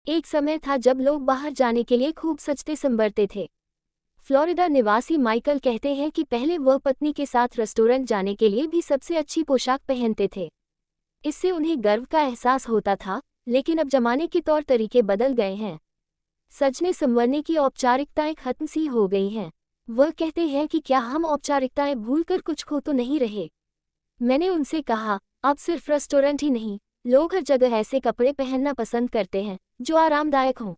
एक समय था जब लोग बाहर जाने के लिए खूब सजते संवरते थे। फ्लोरिडा निवासी माइकल कहते हैं कि पहले वह पत्नी के साथ रेस्टोरेंट जाने के लिए भी सबसे अच्छी पोशाक पहनते थे। इससे उन्हें गर्व का एहसास होता था, लेकिन अब जमाने के तौर तरीके बदल गए हैं। सजने संवरने की औपचारिकताएं खत्म सी हो गई हैं। वह कहते हैं कि क्या हम औपचारिकताएं भूलकर कुछ खो तो नहीं रहे। मैंने उनसे कहा, अब सिर्फ रेस्टोरेंट ही नहीं, लोग हर जगह ऐसे कपड़े पहनना पसंद करते हैं जो आरामदायक हों।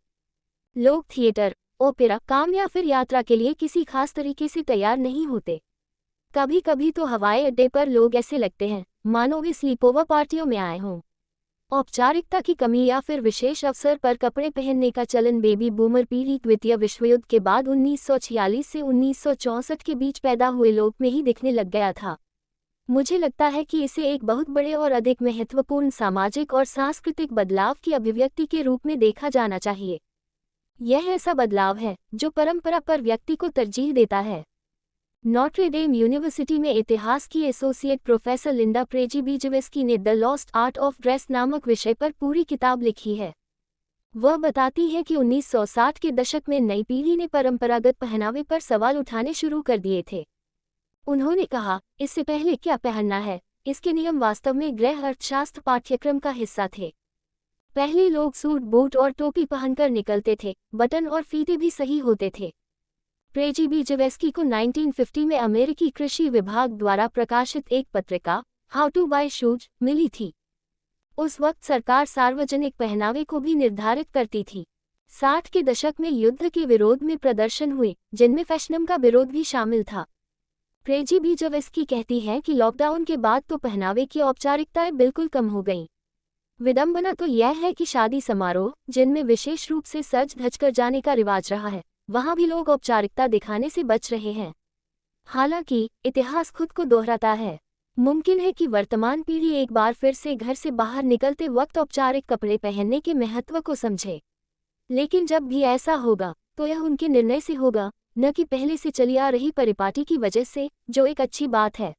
लोग थिएटर, ओपेरा, काम या फिर यात्रा के लिए किसी खास तरीके से तैयार नहीं होते। कभी कभी तो हवाई अड्डे पर लोग ऐसे लगते हैं मानो वे स्लीपोवर पार्टियों में आए हों। औपचारिकता की कमी या फिर विशेष अवसर पर कपड़े पहनने का चलन बेबी बूमर पीढ़ी द्वितीय विश्वयुद्ध के बाद 1946 से 1964 के बीच पैदा हुए लोग में ही दिखने लग गया था। मुझे लगता है कि इसे एक बहुत बड़े और अधिक महत्वपूर्ण सामाजिक और सांस्कृतिक बदलाव की अभिव्यक्ति के रूप में देखा जाना चाहिए। यह ऐसा बदलाव है जो परंपरा पर व्यक्ति को तरजीह देता है। नॉट्रे डेम यूनिवर्सिटी में इतिहास की एसोसिएट प्रोफेसर लिंडा प्रेजिबीजवेस्की ने the lost art of dress नामक विषय पर पूरी किताब लिखी है। वह बताती है कि 1960 के दशक में नई पीढ़ी ने परंपरागत पहनावे पर सवाल उठाने शुरू कर दिए थे। उन्होंने कहा, इससे पहले क्या पहनना है, इसके नियम वास्तव में गृह अर्थशास्त्र पाठ्यक्रम का हिस्सा थे। पहले लोग सूट, बूट और टोपी पहनकर निकलते थे, बटन और फीते भी सही होते थे। प्रेजिबीजवेस्की को 1950 में अमेरिकी कृषि विभाग द्वारा प्रकाशित एक पत्रिका हाउ टू बाय शूज मिली थी। उस वक्त सरकार सार्वजनिक पहनावे को भी निर्धारित करती थी। 60 के दशक में युद्ध के विरोध में प्रदर्शन हुए, जिनमें फैशनम का विरोध भी शामिल था। प्रेजिबीजवेस्की कहती हैं कि लॉकडाउन के बाद तो पहनावे की औपचारिकताएं बिल्कुल कम हो गईं। विडंबना तो यह है कि शादी समारोह, जिनमें विशेष रूप से सज धज कर जाने का रिवाज रहा है, वहां भी लोग औपचारिकता दिखाने से बच रहे हैं। हालांकि इतिहास खुद को दोहराता है। मुमकिन है कि वर्तमान पीढ़ी एक बार फिर से घर से बाहर निकलते वक्त औपचारिक कपड़े पहनने के महत्व को समझे। लेकिन जब भी ऐसा होगा तो यह उनके निर्णय से होगा, न कि पहले से चली आ रही परिपाटी की वजह से, जो एक अच्छी बात है।